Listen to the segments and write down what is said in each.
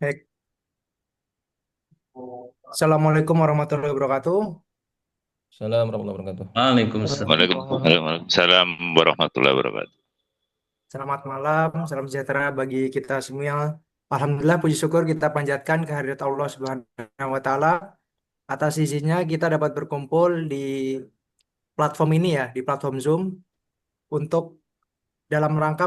Baik. Assalamualaikum warahmatullahi wabarakatuh. Assalamualaikum warahmatullahi wabarakatuh. Waalaikumsalam. Waalaikumsalam warahmatullahi wabarakatuh. Selamat malam, salam sejahtera bagi kita semua. Alhamdulillah, puji syukur kita panjatkan kehadirat Allah Subhanahu wa Ta'ala atas izinnya kita dapat berkumpul di platform ini ya, di platform Zoom untuk dalam rangka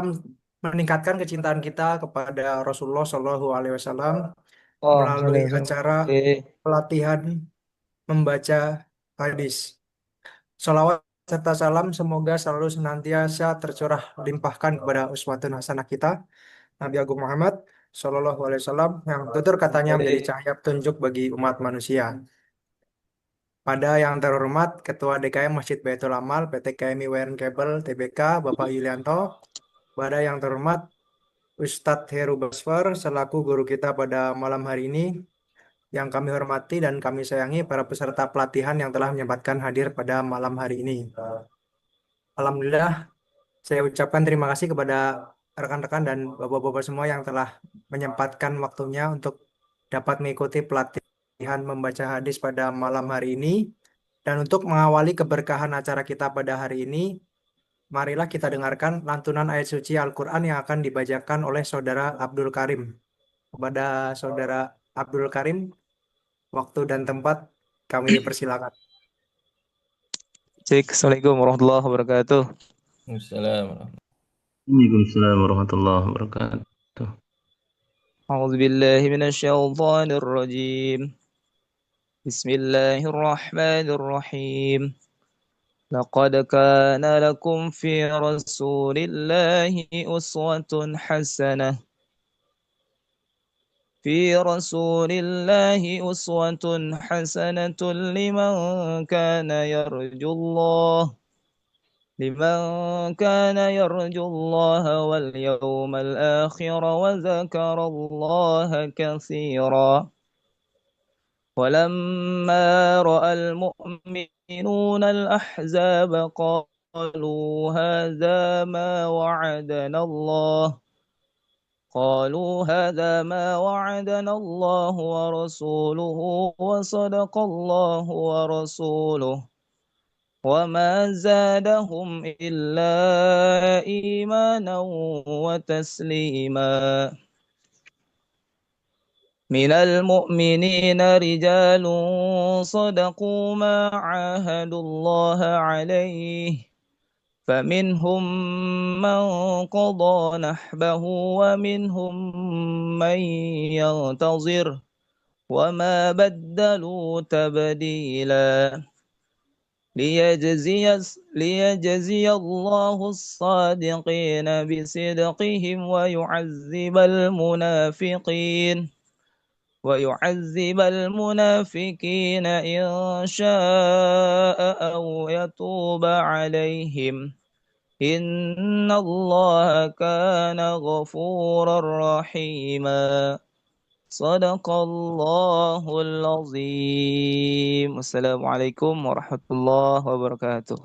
meningkatkan kecintaan kita kepada Rasulullah Shallallahu Alaihi Wasallam Oh, melalui salam salam. acara Oke. pelatihan membaca hadis. Salawat serta salam semoga selalu senantiasa tercurah limpahkan kepada uswatun hasanah kita Nabi Agung Muhammad Shallallahu Alaihi Wasallam yang tutur katanya menjadi Oke. cahaya petunjuk bagi umat manusia. Pada yang terhormat Ketua DKM Masjid Baitul Amal PT KMI WN Kabel TBK Bapak Yulianto. Pada yang terhormat Ustadz Heru Basfer selaku guru kita pada malam hari ini. Yang kami hormati dan kami sayangi para peserta pelatihan yang telah menyempatkan hadir pada malam hari ini. Alhamdulillah, saya ucapkan terima kasih kepada rekan-rekan dan bapak-bapak semua yang telah menyempatkan waktunya untuk dapat mengikuti pelatihan membaca hadis pada malam hari ini. Dan untuk mengawali keberkahan acara kita pada hari ini, marilah kita dengarkan lantunan ayat suci Al-Quran yang akan dibacakan oleh Saudara Abdul Karim. Kepada Saudara Abdul Karim, waktu dan tempat kami persilakan. Cek. Assalamualaikum warahmatullahi wabarakatuh. Assalamualaikum. Waalaikumsalam warahmatullahi wabarakatuh. A'udzu billahi minasyaitonir rajim. Bismillahirrahmanirrahim. Laqad kana lakum fi Rasulillahi uswatun hasanah. في رسول الله أسوة حسنة لمن كان يرجو الله واليوم الآخر وذكر الله كثيرا ولما رأى المؤمنون الأحزاب قالوا هذا ما وعدنا الله ورسوله وصدق الله ورسوله وما زادهم إلا إيمانا وتسليما من المؤمنين رجال صدقوا ما عاهدوا الله عليه فمنهم من قضى نحبه ومنهم من ينتظر وما بدلوا تبديلا ليجزي الله الصادقين بصدقهم ويعذب المنافقين إن شاء أو يتوب عليهم إن الله كان غفورا رحيما صدق الله العظيم. Assalamualaikum warahmatullahi wabarakatuh.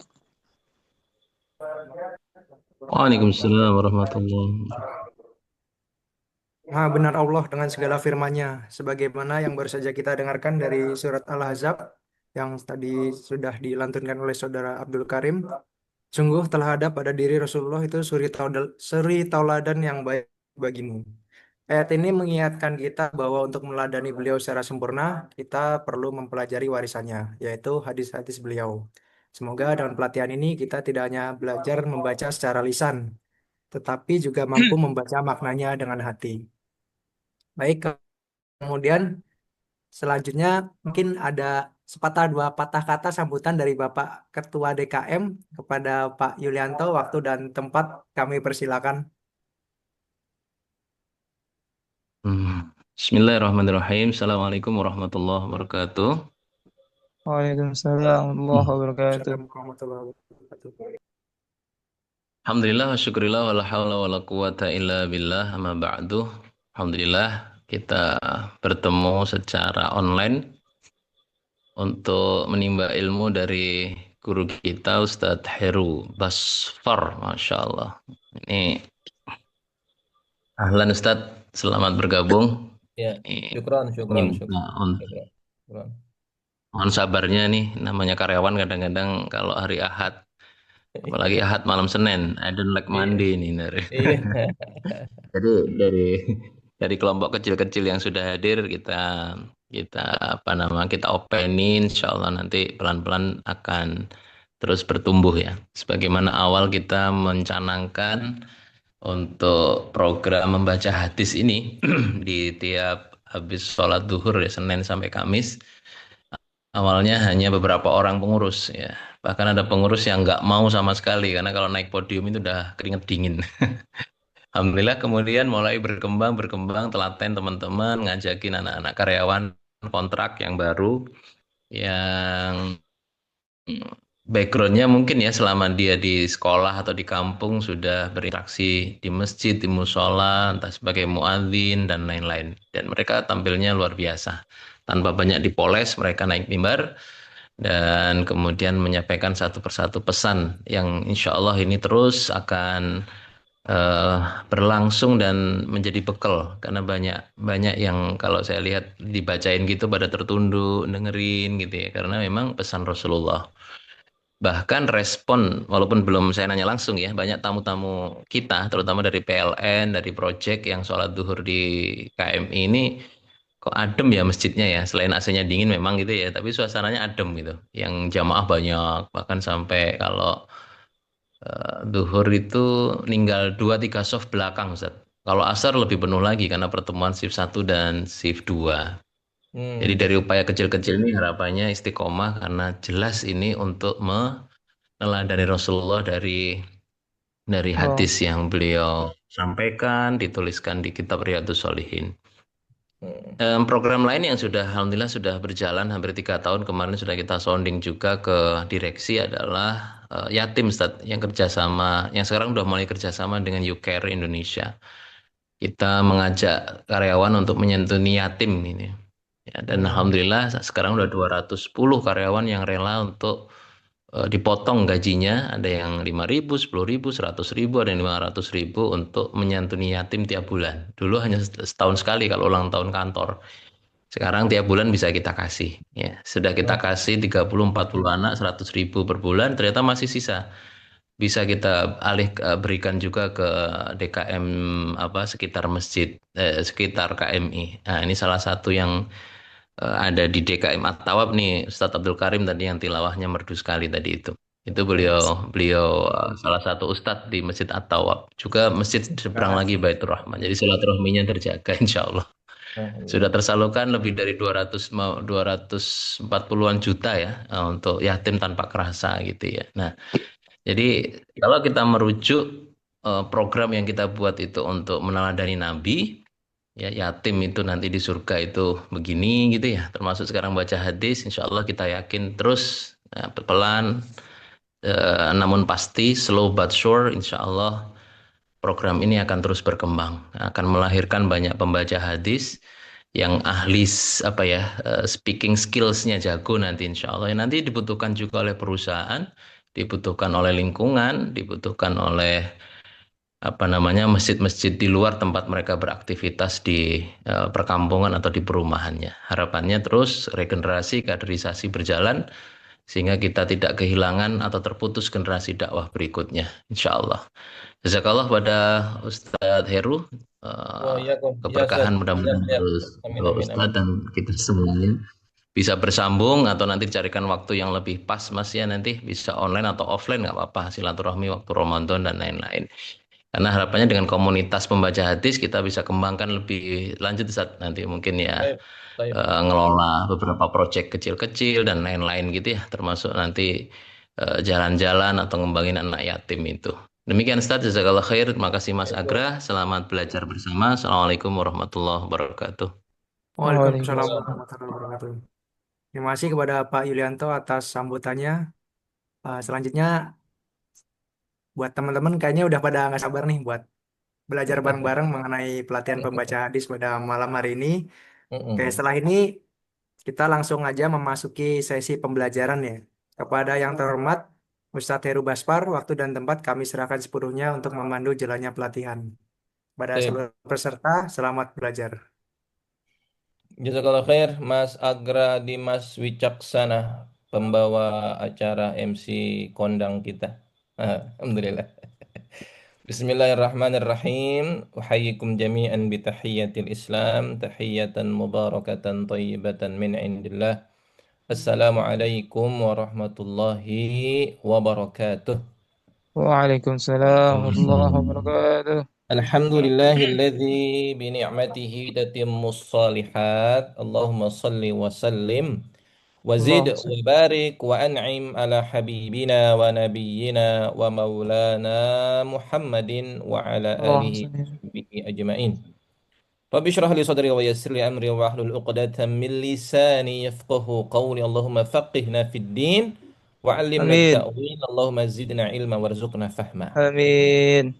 Waalaikumsalam warahmatullahi wabarakatuh. Maha benar Allah dengan segala firman-Nya, sebagaimana yang baru saja kita dengarkan dari surat Al-Ahzab yang tadi sudah dilantunkan oleh Saudara Abdul Karim. Sungguh telah ada pada diri Rasulullah itu suri tauladan yang baik bagimu. Ayat ini mengingatkan kita bahwa untuk meladani beliau secara sempurna, kita perlu mempelajari warisannya, yaitu hadis-hadis beliau. Semoga dengan pelatihan ini kita tidak hanya belajar membaca secara lisan, tetapi juga mampu membaca maknanya dengan hati. Baik, kemudian selanjutnya mungkin ada sepatah dua patah kata sambutan dari Bapak Ketua DKM kepada Pak Yulianto. Waktu dan tempat kami persilakan. Bismillahirrahmanirrahim. Assalamualaikum warahmatullahi wabarakatuh. Waalaikumsalam warahmatullahi wabarakatuh. Assalamualaikum warahmatullahi wabarakatuh. Alhamdulillah wa syukurillah wa la hawla wa la quwata illa billah amma ba'du. Alhamdulillah kita bertemu secara online untuk menimba ilmu dari guru kita Ustadz Heru Basfar. Masya Allah. Ini ahlan Ustadz, selamat bergabung. Ya, Ini syukron, syukron, minta syukron. Syukron. mohon sabarnya nih, namanya karyawan kadang-kadang kalau hari Ahad, apalagi Ahad malam Senin, I don't like Iya, Monday nih. iya. Jadi dari dari kelompok kecil-kecil yang sudah hadir kita kita apa nama kita openin, insya Allah nanti pelan-pelan akan terus bertumbuh ya. Sebagaimana awal kita mencanangkan untuk program membaca hadis ini di tiap habis sholat duhur ya Senin sampai Kamis. Awalnya hanya beberapa orang pengurus ya. Bahkan ada pengurus yang nggak mau sama sekali karena kalau naik podium itu udah keringet dingin. Alhamdulillah kemudian mulai berkembang, berkembang, telaten teman-teman, ngajakin anak-anak karyawan kontrak yang baru, yang backgroundnya mungkin ya selama dia di sekolah atau di kampung sudah berinteraksi di masjid, di musola, entah sebagai muadzin dan lain-lain. Dan mereka tampilnya luar biasa. Tanpa banyak dipoles, mereka naik mimbar dan kemudian menyampaikan satu persatu pesan yang insya Allah ini terus akan eh, berlangsung dan menjadi bekal karena banyak banyak yang kalau saya lihat dibacain gitu pada tertunduk dengerin gitu ya karena memang pesan Rasulullah. Bahkan respon walaupun belum saya nanya langsung ya banyak tamu-tamu kita terutama dari PLN dari project yang sholat duhur di KMI ini kok adem ya masjidnya ya selain AC-nya dingin memang gitu ya tapi suasananya adem gitu yang jamaah banyak bahkan sampai kalau duhur itu ninggal 2 3 soft belakang Ustaz. Kalau asar lebih penuh lagi karena pertemuan shift 1 dan shift 2. Jadi Hmm. dari upaya kecil-kecil ini harapannya istiqomah karena jelas ini untuk meneladani Rasulullah dari Oh, hadis yang beliau sampaikan, dituliskan di kitab Riyadhus Shalihin. Hmm. Program lain yang sudah alhamdulillah sudah berjalan hampir 3 tahun kemarin sudah kita sounding juga ke direksi adalah Yatim Ustaz yang kerjasama yang sekarang udah mulai kerjasama dengan YouCare Indonesia. Kita mengajak karyawan untuk menyantuni yatim ini. Ya, dan Hmm. alhamdulillah sekarang udah 210 karyawan yang rela untuk dipotong gajinya, ada yang 5.000, 10.000, 100.000, ada yang 500.000 untuk menyantuni yatim tiap bulan. Dulu hanya setahun sekali kalau ulang tahun kantor. Sekarang tiap bulan bisa kita kasih. Ya, sudah kita Mas- kasih 30-40 anak 100.000 per bulan, ternyata masih sisa. Bisa kita berikan juga ke DKM apa sekitar masjid, sekitar KMI. Nah, ini salah satu yang ada di DKM At-Tawab nih, Ustadz Abdul Karim tadi yang tilawahnya merdu sekali tadi itu. Itu yes. beliau beliau salah satu ustadz di Masjid At-Tawab. Juga masjid seberang Nah, lagi Baitur Rahman. Jadi silaturahminya terjaga insya Allah. Sudah Alhamdulillah. tersalurkan lebih dari 240-an juta ya untuk yatim tanpa kerasa gitu ya. Nah, jadi kalau kita merujuk program yang kita buat itu untuk meneladani Nabi, ya yatim itu nanti di surga itu begini gitu ya. Termasuk sekarang baca hadis, insya Allah kita yakin terus pelan, namun pasti slow but sure, insya Allah program ini akan terus berkembang, akan melahirkan banyak pembaca hadis yang ahli apa ya speaking skillsnya jago nanti insya Allah. Yang nanti dibutuhkan juga oleh perusahaan, dibutuhkan oleh lingkungan, dibutuhkan oleh apa namanya masjid-masjid di luar tempat mereka beraktivitas di perkampungan atau di perumahannya. Harapannya terus regenerasi, kaderisasi berjalan sehingga kita tidak kehilangan atau terputus generasi dakwah berikutnya, insya Allah. Jazakallah pada Ustadz Heru, Oh eh, iya kok, iya Ustaz. keberkahan Siap, mudah-mudahan siap. terus Amin, untuk amin, amin. Ustadz dan kita semuanya bisa bersambung atau nanti carikan waktu yang lebih pas Mas ya nanti bisa online atau offline nggak apa-apa silaturahmi waktu Ramadan dan lain-lain. Karena harapannya dengan komunitas pembaca hadis kita bisa kembangkan lebih lanjut Ustadz. Nanti mungkin ya Baik, baik. ngelola beberapa proyek kecil-kecil dan lain-lain gitu ya, termasuk nanti jalan-jalan atau ngembangin anak yatim itu. Demikian Ustaz, jazakallah khair. Terima kasih Mas Baik, Agra. Selamat belajar bersama. Assalamualaikum warahmatullahi wabarakatuh. Waalaikumsalam Waalaikumsalam. warahmatullahi wabarakatuh. Terima kasih kepada Pak Yulianto atas sambutannya. Selanjutnya, buat teman-teman kayaknya udah pada nggak sabar nih buat belajar bareng-bareng mengenai pelatihan pembaca hadis pada malam hari ini. Oke, Mm-mm. setelah ini kita langsung aja memasuki sesi pembelajaran ya. Kepada yang terhormat Ustadz Heru Baspar, waktu dan tempat kami serahkan sepenuhnya untuk memandu jalannya pelatihan. Pada Sip. seluruh peserta, selamat belajar. Jazakallah khair Mas Agra Dimas Wicaksana, pembawa acara MC kondang kita. Alhamdulillah. Bismillahirrahmanirrahim. Uhayyikum jami'an bitahiyyatil Islam, tahiyyatan mubarakatan thayyibatan min indillah. Assalamualaikum warahmatullahi wabarakatuh. Waalaikumsalam. Waalaikumsalam warahmatullahi wabarakatuh. Alhamdulillahilladzi bi ni'matihi tatimmus shalihat. Allahumma salli wa sallim wa zid Allahumma wa salli. barik wa an'im ala habibina wa nabiyyina wa maulana Muhammadin wa ala Allahumma alihi wa salli. sahbihi ajma'in. Rabbi shrah li sadri wa yassir li amri wa hlul 'uqdatam min lisani yafqahu qawli. Allahumma faqihna fid din wa 'allimna Amin. at-ta'wil. Allahumma zidna ilma warzuqna fahma. Amin.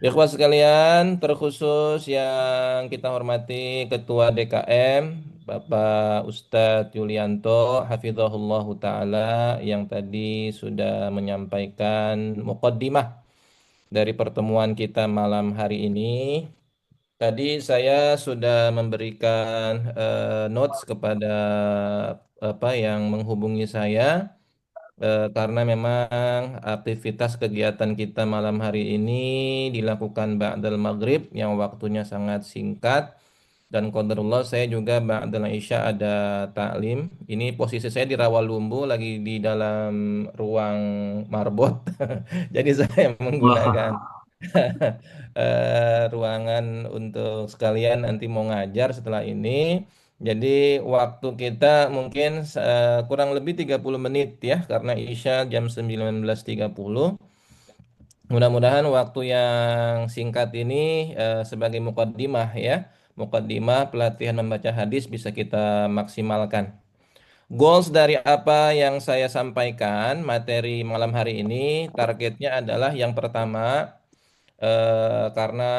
Ikhwas sekalian, terkhusus yang kita hormati Ketua DKM, Bapak Ustadz Yulianto, Hafizahullah Ta'ala, yang tadi sudah menyampaikan muqaddimah dari pertemuan kita malam hari ini. Tadi saya sudah memberikan notes kepada apa yang menghubungi saya. Karena memang aktivitas kegiatan kita malam hari ini dilakukan ba'dal maghrib yang waktunya sangat singkat, dan qadarullah saya juga ba'dal isya ada taklim. Ini posisi saya di Rawalumbu, lagi di dalam ruang marbot. Jadi saya menggunakan Wah, ruangan untuk sekalian nanti mau ngajar setelah ini. Jadi waktu kita mungkin kurang lebih 30 menit ya, karena Isya jam 19.30. Mudah-mudahan waktu yang singkat ini sebagai mukaddimah ya, mukaddimah pelatihan membaca hadis bisa kita maksimalkan. Goals dari apa yang saya sampaikan materi malam hari ini, targetnya adalah yang pertama, karena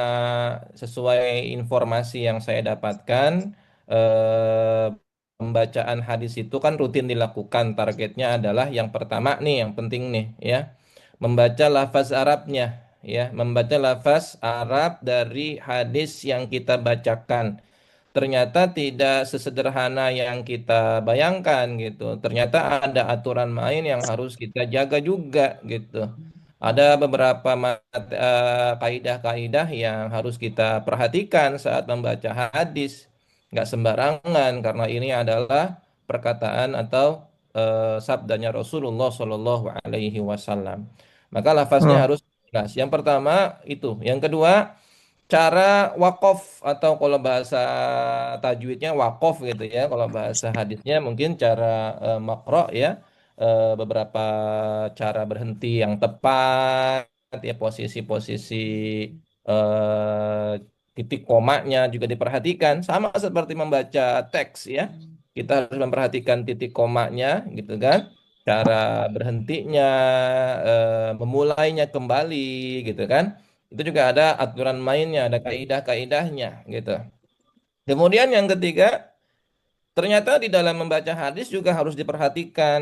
sesuai informasi yang saya dapatkan, eh, pembacaan hadis itu kan rutin dilakukan. Targetnya adalah yang pertama nih, yang penting nih ya, membaca lafaz Arabnya, ya, membaca lafaz Arab dari hadis yang kita bacakan. Ternyata tidak sesederhana yang kita bayangkan gitu. Ternyata ada aturan main yang harus kita jaga juga gitu. Ada beberapa kaidah-kaidah yang harus kita perhatikan saat membaca hadis. Nggak sembarangan, karena ini adalah perkataan atau sabdanya Rasulullah Shallallahu Alaihi Wasallam. Maka lafaznya Oh, harus jelas. Yang pertama itu. Yang kedua, cara wakof, atau kalau bahasa tajwidnya wakof gitu ya. Kalau bahasa hadisnya mungkin cara makro ya. Beberapa cara berhenti yang tepat ya, posisi-posisi eh, titik komanya juga diperhatikan, sama seperti membaca teks ya. Kita harus memperhatikan titik komanya gitu kan. Cara berhentinya, memulainya kembali gitu kan. Itu juga ada aturan mainnya, ada kaidah-kaidahnya gitu. Kemudian yang ketiga, ternyata di dalam membaca hadis juga harus diperhatikan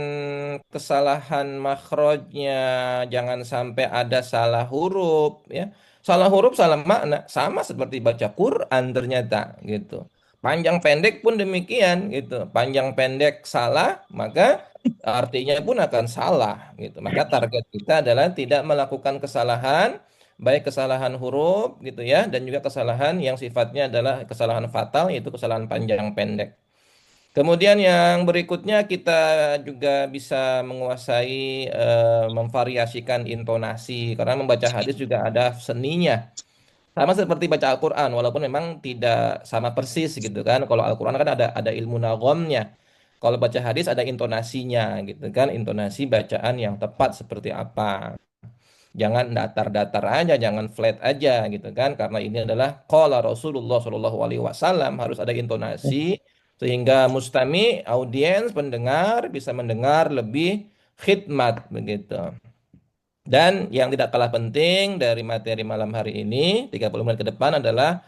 kesalahan makhrajnya, jangan sampai ada salah huruf ya. Salah huruf, salah makna, sama seperti baca Quran ternyata gitu. Panjang pendek pun demikian gitu. Panjang pendek salah, maka artinya pun akan salah gitu. Maka target kita adalah tidak melakukan kesalahan, baik kesalahan huruf gitu ya, dan juga kesalahan yang sifatnya adalah kesalahan fatal, yaitu kesalahan panjang pendek. Kemudian yang berikutnya, kita juga bisa menguasai, memvariasikan intonasi, karena membaca hadis juga ada seninya. Sama seperti baca Al-Quran, walaupun memang tidak sama persis gitu kan. Kalau Al-Quran kan ada ilmu nagomnya. Kalau baca hadis ada intonasinya gitu kan, intonasi bacaan yang tepat seperti apa. Jangan datar-datar aja, jangan flat aja gitu kan. Karena ini adalah qala Rasulullah Shallallahu Alaihi Wasallam, harus ada intonasi sehingga mustami, audiens, pendengar bisa mendengar lebih khidmat begitu. Dan yang tidak kalah penting dari materi malam hari ini, 30 menit ke depan, adalah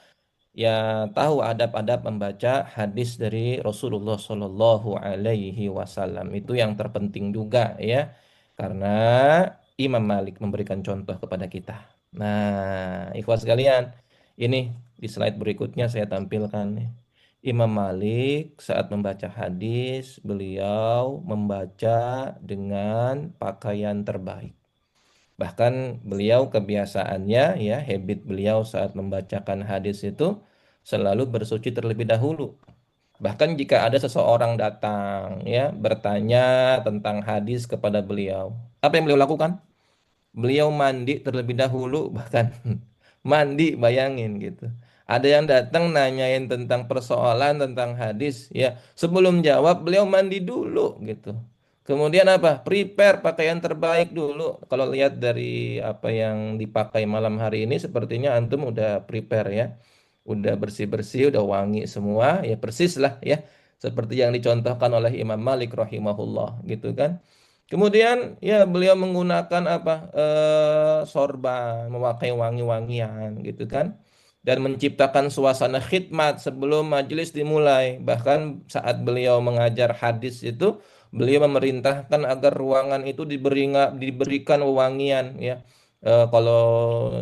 ya, tahu adab-adab membaca hadis dari Rasulullah Shallallahu Alaihi Wasallam. Itu yang terpenting juga ya, karena Imam Malik memberikan contoh kepada kita. Nah, ikhwas sekalian, ini di slide berikutnya saya tampilkan nih. Imam Malik saat membaca hadis, beliau membaca dengan pakaian terbaik. Bahkan beliau kebiasaannya ya, habit beliau saat membacakan hadis itu selalu bersuci terlebih dahulu. Bahkan jika ada seseorang datang ya bertanya tentang hadis kepada beliau, apa yang beliau lakukan? Beliau mandi terlebih dahulu, bahkan mandi, bayangin gitu. Ada yang datang nanyain tentang persoalan tentang hadis ya, sebelum jawab beliau mandi dulu gitu. Kemudian apa? Prepare pakaian terbaik dulu. Kalau lihat dari apa yang dipakai malam hari ini sepertinya antum udah prepare ya. Udah bersih-bersih, udah wangi semua, ya persis lah ya. Seperti yang dicontohkan oleh Imam Malik rahimahullah gitu kan. Kemudian ya beliau menggunakan apa sorban, memakai wangi-wangian gitu kan, dan menciptakan suasana khidmat sebelum majelis dimulai. Bahkan saat beliau mengajar hadis itu, beliau memerintahkan agar ruangan itu diberikan wewangian ya. Kalau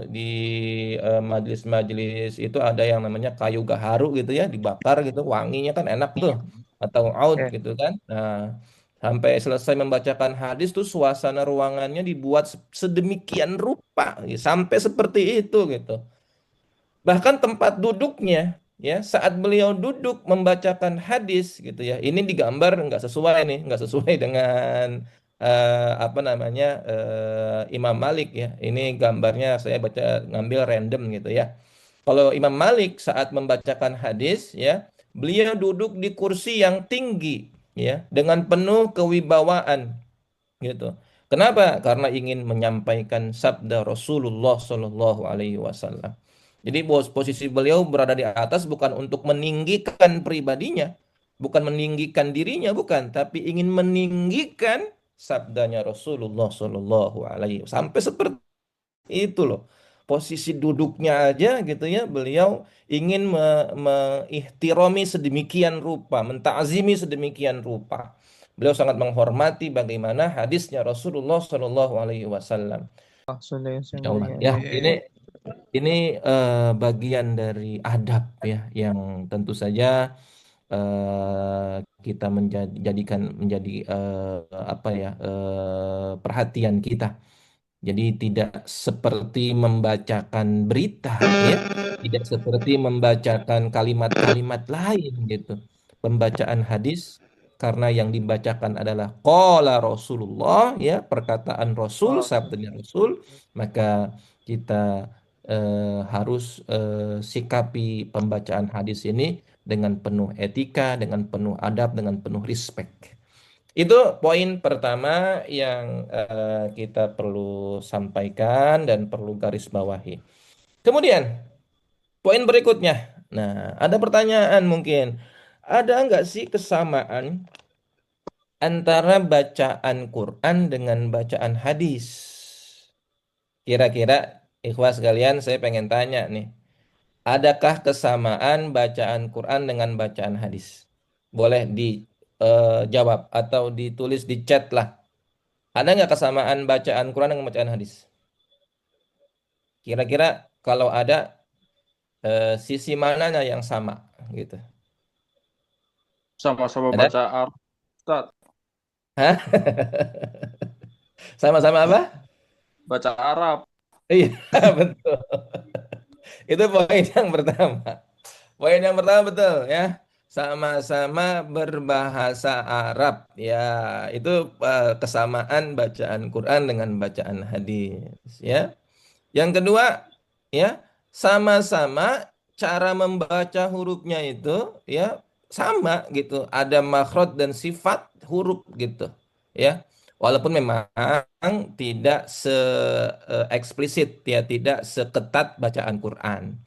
di majelis-majelis itu ada yang namanya kayu gaharu gitu ya, dibakar gitu, wanginya kan enak tuh, atau aud Oke. gitu kan. Nah, sampai selesai membacakan hadis tuh suasana ruangannya dibuat sedemikian rupa, ya, sampai seperti itu gitu. Bahkan tempat duduknya, ya saat beliau duduk membacakan hadis gitu ya, ini digambar nggak sesuai nih, nggak sesuai dengan apa namanya Imam Malik ya. Ini gambarnya saya baca ngambil random gitu ya. Kalau Imam Malik saat membacakan hadis ya, beliau duduk di kursi yang tinggi ya, dengan penuh kewibawaan gitu. Kenapa? Karena ingin menyampaikan sabda Rasulullah Shallallahu Alaihi Wasallam. Jadi posisi beliau berada di atas bukan untuk meninggikan pribadinya, bukan meninggikan dirinya, bukan, tapi ingin meninggikan sabdanya Rasulullah Shallallahu Alaihi Wasallam. Sampai seperti itu loh. Posisi duduknya aja gitu ya, beliau ingin mengihtirami sedemikian rupa, mentakzimi sedemikian rupa. Beliau sangat menghormati bagaimana hadisnya Rasulullah Shallallahu Alaihi Wasallam. Ya, Sallallahu Umar. Ya, alaihi ini bagian dari adab ya, yang tentu saja kita menjadikan menjadi apa ya perhatian kita. Jadi tidak seperti membacakan berita ya, tidak seperti membacakan kalimat-kalimat lain gitu. Pembacaan hadis karena yang dibacakan adalah qala Rasulullah ya, perkataan Rasul, wasallam. sabdanya Rasul, maka kita harus sikapi pembacaan hadis ini dengan penuh etika, dengan penuh adab, dengan penuh respect. Itu poin pertama yang kita perlu sampaikan dan perlu garis bawahi. Kemudian, poin berikutnya. Nah, ada pertanyaan mungkin. Ada nggak sih kesamaan antara bacaan Quran dengan bacaan hadis? Kira-kira, ikhwas sekalian, saya pengen tanya nih. Adakah kesamaan bacaan Quran dengan bacaan hadis? Boleh dijawab atau ditulis di chat lah. Ada nggak kesamaan bacaan Quran dengan bacaan hadis? Kira-kira kalau ada sisi mananya yang sama gitu? Sama-sama Ada? baca Arab, Ustaz. Hah? Sama-sama apa? Baca Arab. Iya, betul. Itu poin yang pertama. Poin yang pertama betul ya. Sama-sama berbahasa Arab. Ya, itu kesamaan bacaan Quran dengan bacaan hadis ya. Yang kedua, ya, sama-sama cara membaca hurufnya itu ya sama gitu. Ada makhraj dan sifat huruf gitu. Ya. Walaupun memang tidak se eksplisit ya, tidak seketat bacaan Quran.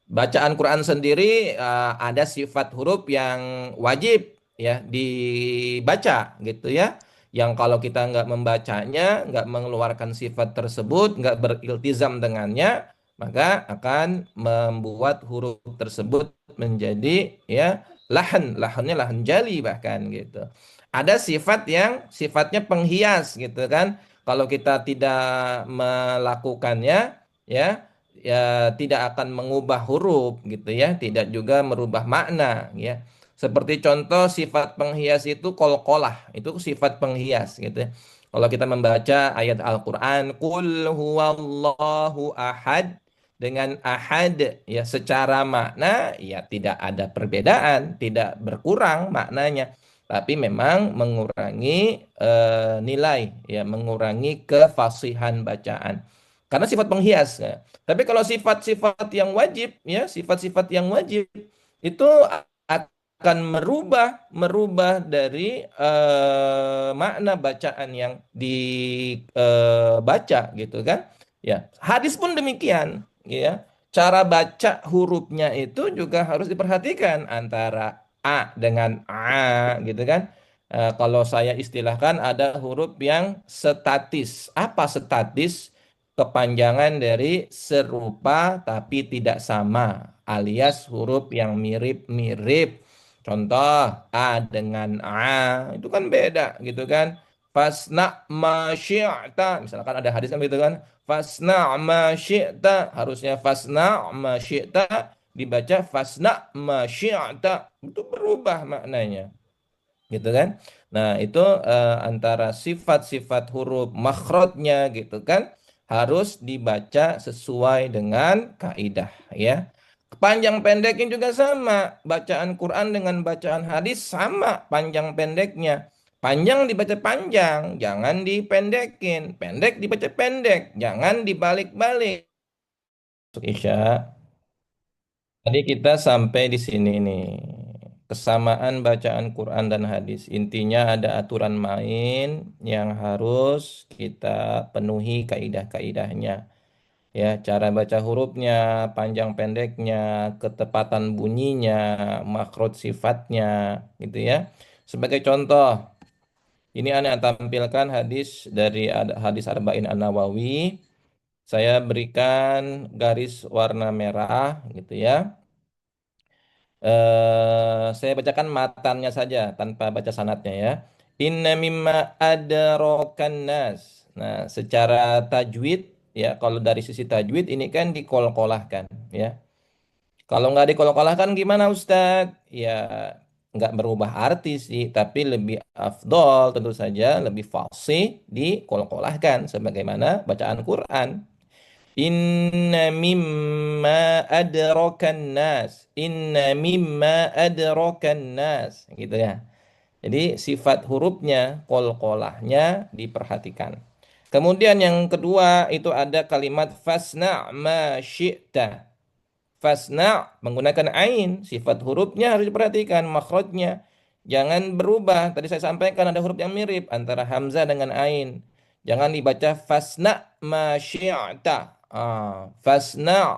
Bacaan Quran sendiri ada sifat huruf yang wajib ya dibaca gitu ya. Yang kalau kita nggak membacanya, nggak mengeluarkan sifat tersebut, nggak beriltizam dengannya, maka akan membuat huruf tersebut menjadi ya lahannya lahan jali bahkan gitu. Ada sifat yang sifatnya penghias gitu kan. Kalau kita tidak melakukannya ya ya tidak akan mengubah huruf gitu ya, tidak juga merubah makna ya. Seperti contoh sifat penghias itu qalqalah, itu sifat penghias gitu ya. Kalau kita membaca ayat Al-Qur'an, qul huwallahu ahad dengan ahad ya secara makna ya tidak ada perbedaan, tidak berkurang maknanya. Tapi memang mengurangi nilai ya, mengurangi kefasihan bacaan. Karena sifat penghias. Ya. Tapi kalau sifat-sifat yang wajib, ya sifat-sifat yang wajib itu akan merubah dari makna bacaan yang dibaca gitu kan. Ya, hadis pun demikian, ya. Cara baca hurufnya itu juga harus diperhatikan antara a dengan a gitu kan. Kalau saya istilahkan ada huruf yang statis. Apa statis? Kepanjangan dari serupa tapi tidak sama, alias huruf yang mirip-mirip. Contoh A dengan A itu kan beda gitu kan. Fasna ma syi'ta. Misalkan ada hadis kan gitu kan. Fasna ma syi'ta. Harusnya fasna ma syi'ta dibaca fasna ma syi'ta. Itu berubah maknanya gitu kan. Nah, itu antara sifat-sifat huruf makhrajnya gitu kan harus dibaca sesuai dengan kaidah ya. Panjang pendeknya juga sama. Bacaan Quran dengan bacaan hadis sama panjang pendeknya. Panjang dibaca panjang, jangan dipendekin. Pendek dibaca pendek, jangan dibalik-balik. Isya. Tadi kita sampai di sini nih. Kesamaan bacaan Quran dan hadis. Intinya ada aturan main yang harus kita penuhi kaidah-kaidahnya. Ya, cara baca hurufnya, panjang pendeknya, ketepatan bunyinya, makrot sifatnya, gitu ya. Sebagai contoh, ini Anda tampilkan hadis dari hadis Arba'in An-Nawawi. Saya berikan garis warna merah, gitu ya. Saya bacakan matannya saja tanpa baca sanatnya ya. Inna mimma adrakan nas. Nah, secara tajwid ya, kalau dari sisi tajwid ini kan dikolkolahkan ya. Kalau nggak dikolkolahkan gimana Ustadz? Ya nggak berubah arti sih, tapi lebih afdol tentu saja, lebih fasih dikolkolahkan sebagaimana bacaan Quran. Inna mimma adrakan nas. Inna mimma adrakan nas. Gitu ya. Jadi sifat hurufnya, kolkolahnya diperhatikan. Kemudian yang kedua itu ada kalimat fasna' ma syi'ta. Fasna menggunakan ain, sifat hurufnya harus diperhatikan, makhrajnya. Jangan berubah. Tadi saya sampaikan ada huruf yang mirip antara hamzah dengan ain. Jangan dibaca fasna ma syi'ta. Fasna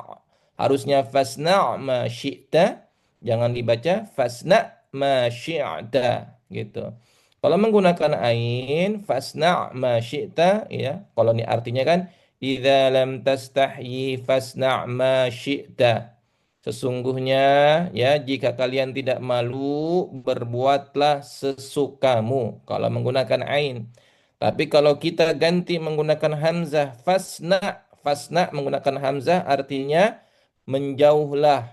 harusnya fasna ma syi'ta. Jangan dibaca fasna ma syi'ta gitu. Kalau menggunakan ain fasna ma syi'ta ya. Kalau ini artinya kan idza lam tastahyi fasna ma syi'ta. Sesungguhnya ya jika kalian tidak malu berbuatlah sesukamu kalau menggunakan ain. Tapi kalau kita ganti menggunakan hamzah fasna, fasna menggunakan hamzah artinya menjauhlah,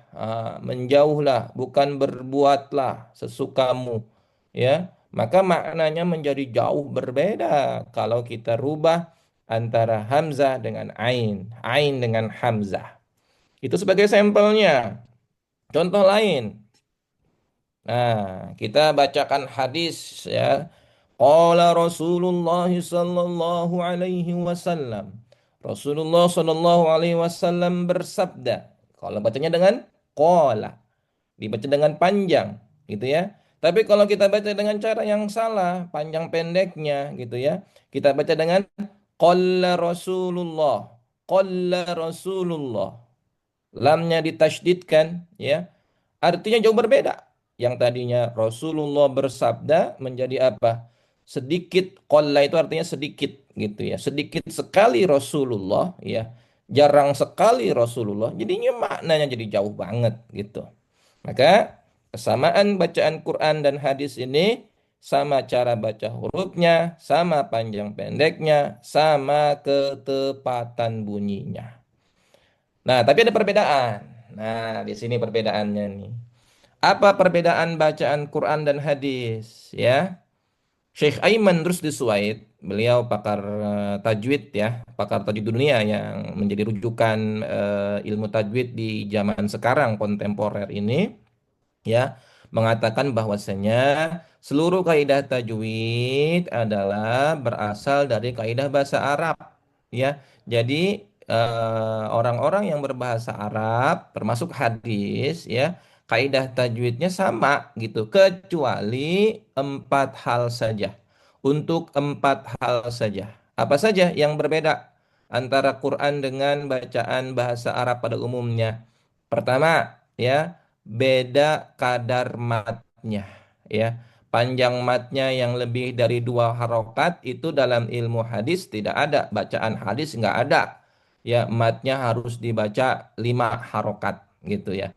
menjauhlah bukan berbuatlah sesukamu ya. Maka maknanya menjadi jauh berbeda kalau kita rubah antara hamzah dengan ain dengan hamzah. Itu sebagai sampelnya. Contoh lain. Nah, kita bacakan hadis ya. Qala Rasulullah sallallahu alaihi wasallam. Rasulullah sallallahu alaihi wasallam bersabda. Kalau bacanya dengan qala, dibaca dengan panjang, gitu ya. Tapi kalau kita baca dengan cara yang salah, panjang pendeknya, gitu ya. Kita baca dengan qala Rasulullah. Qala Rasulullah. Lamnya ditasydidkan ya. Artinya jauh berbeda. Yang tadinya Rasulullah bersabda menjadi apa? Sedikit qalla itu artinya sedikit gitu ya. Sedikit sekali Rasulullah ya. Jarang sekali Rasulullah. Jadinya maknanya jadi jauh banget gitu. Maka kesamaan bacaan Quran dan hadis ini sama cara baca hurufnya, sama panjang pendeknya, sama ketepatan bunyinya. Nah, tapi ada perbedaan. Nah, di sini perbedaannya nih. Apa perbedaan bacaan Quran dan hadis? Ya, Syekh Aiman Rusdi Suwaid, beliau pakar tajwid ya, pakar tajwid dunia yang menjadi rujukan ilmu tajwid di zaman sekarang kontemporer ini, ya, mengatakan bahwasanya seluruh kaidah tajwid adalah berasal dari kaidah bahasa Arab, ya. Jadi orang-orang yang berbahasa Arab termasuk hadis, ya, kaidah tajwidnya sama gitu, kecuali empat hal saja. Untuk empat hal saja. Apa saja yang berbeda antara Quran dengan bacaan bahasa Arab pada umumnya? Pertama, ya, beda kadar matnya, ya. Panjang matnya yang lebih dari dua harokat itu dalam ilmu hadis tidak ada. Bacaan hadis nggak ada. Ya, matnya harus dibaca lima harokat gitu ya.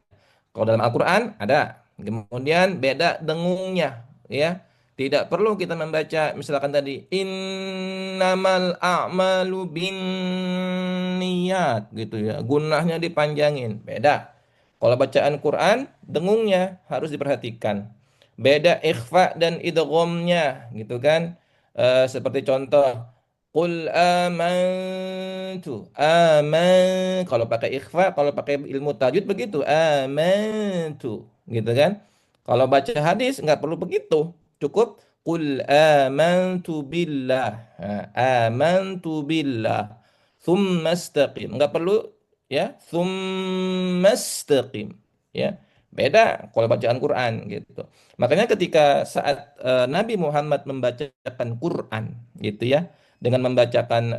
Kalau dalam Al-Quran ada. Kemudian beda dengungnya, ya. Tidak perlu kita membaca misalkan tadi innamal a'malu binniyat gitu ya. Gunahnya dipanjangin. Beda. Kalau bacaan Quran, dengungnya harus diperhatikan. Beda ikhfa dan idghamnya gitu kan. Seperti contoh Qul amantu. Kalau pakai ikhfa, kalau pakai ilmu tajwid begitu. Amantu. Gitu kan. Kalau baca hadis nggak perlu begitu. Cukup Qul amantu billah. Amantu billah. Thumma istaqim. Nggak perlu ya. Thumma istaqim. Ya. Beda kalau bacaan Quran gitu. Makanya ketika saat Nabi Muhammad membacakan Quran gitu ya, dengan membacakan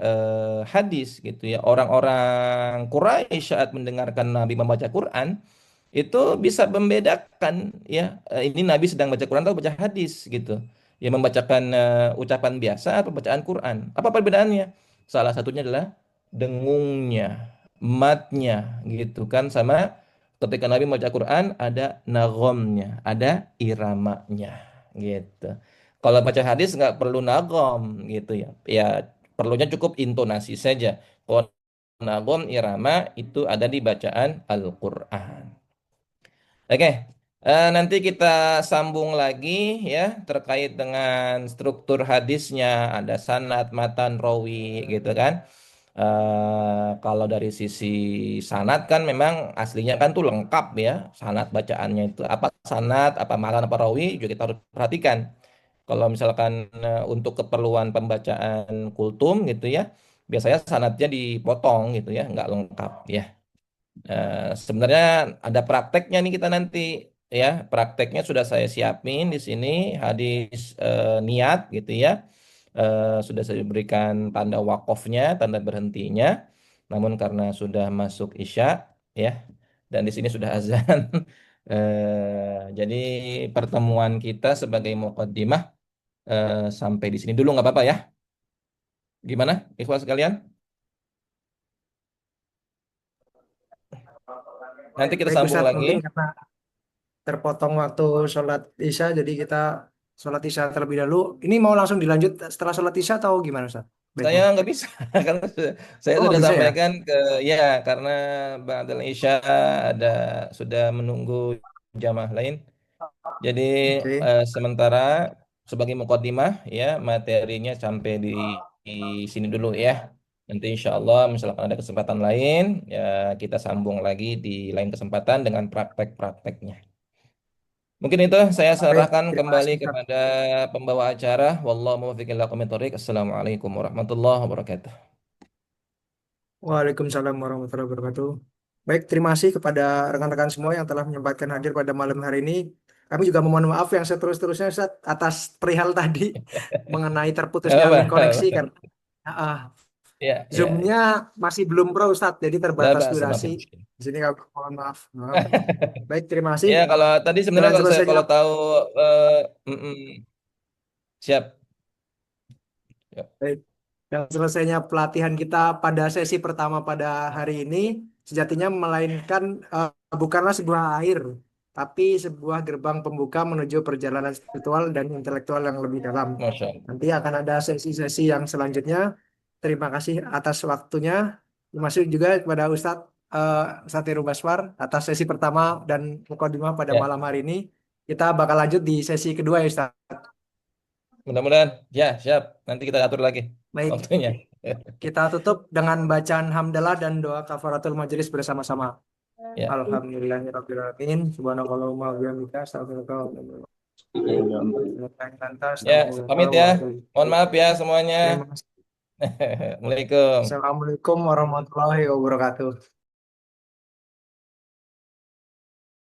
hadis gitu ya. Orang-orang Quraisy saat mendengarkan Nabi membaca Quran itu bisa membedakan ya ini Nabi sedang baca Quran atau baca hadis gitu. Ya membacakan ucapan biasa atau bacaan Quran. Apa perbedaannya? Salah satunya adalah dengungnya, matnya gitu kan sama ketika Nabi membaca Quran ada nagomnya, ada iramanya gitu. Kalau baca hadis nggak perlu nagom gitu ya. Ya perlunya cukup intonasi saja. Kalau nagom irama itu ada di bacaan Al-Qur'an. Oke, nanti kita sambung lagi ya terkait dengan struktur hadisnya, ada sanad, matan, rawi gitu kan. Kalau dari sisi sanad kan memang aslinya kan tuh lengkap ya, sanad bacaannya itu apa sanad, apa matan, apa rawi juga kita harus perhatikan. Kalau misalkan untuk keperluan pembacaan kultum gitu ya, biasanya sanadnya dipotong gitu ya, nggak lengkap ya. Sebenarnya ada prakteknya nih kita nanti ya. Prakteknya sudah saya siapin di sini hadis niat gitu ya. Sudah saya berikan tanda wakofnya, tanda berhentinya. Namun karena sudah masuk Isya ya dan di sini sudah azan. Jadi pertemuan kita sebagai muqaddimah sampai di sini dulu nggak apa-apa ya. Gimana, ikhwas sekalian? Nanti kita Baik sambung Ustadz, lagi. mungkin karena terpotong waktu sholat Isya, jadi kita sholat Isya terlebih dahulu. Ini mau langsung dilanjut setelah sholat Isya atau gimana Ustadz? Saya Baiknya. nggak bisa karena saya Oh nggak sudah bisa ya? sampaikan ke ya karena Ba'dal Isya ada sudah menunggu jamaah lain. Jadi Oke. sementara sebagai mukadimah ya materinya sampai di sini dulu ya. Nanti insya Allah misalkan ada kesempatan lain ya kita sambung lagi di lain kesempatan dengan praktek-prakteknya. Mungkin itu saya Baik, serahkan terima kembali kasih Ustadz. kepada pembawa acara. Wallahu muwaffiq ila aqwamit thoriq. Assalamualaikum warahmatullahi wabarakatuh. Waalaikumsalam warahmatullahi wabarakatuh. Baik, terima kasih kepada rekan-rekan semua yang telah menyempatkan hadir pada malam hari ini. Kami juga memohon maaf yang seterus-terusnya Ustaz, atas perihal tadi mengenai terputusnya link koneksi Apa? karena ah, Ya, ya, Zoom-nya ya. masih belum pro Ustaz, jadi La terbatas ba'sa, ma durasi. fi musykil. Di sini kami mohon maaf. Maaf. Baik, terima kasih. Ya, kalau tadi sebenarnya Dengan kalau saya selesainya kalau tahu siap. Ya. Baik. Dan selesainya pelatihan kita pada sesi pertama pada hari ini, sejatinya melainkan bukanlah sebuah akhir, tapi sebuah gerbang pembuka menuju perjalanan spiritual dan intelektual yang lebih dalam. Masya Allah. Nanti akan ada sesi-sesi yang selanjutnya. Terima kasih atas waktunya. Terima kasih juga kepada Ustadz Satiru Baswar atas sesi pertama dan mukadimah pada Ya, malam hari ini. Kita bakal lanjut di sesi kedua ya Ustaz. mudah-mudahan. Ya, siap. Nanti kita atur lagi Baik, waktunya. kita tutup dengan bacaan hamdalah dan doa kafaratul majelis bersama-sama. Ya, Alhamdulillahirrahmanirrahim. Subhanakallahumma wa bihamdika astaghfiruka wa atubu ilaik. ya, pamit ya. Mohon maaf ya semuanya. Terima kasih. Assalamualaikum. Assalamualaikum warahmatullahi wabarakatuh.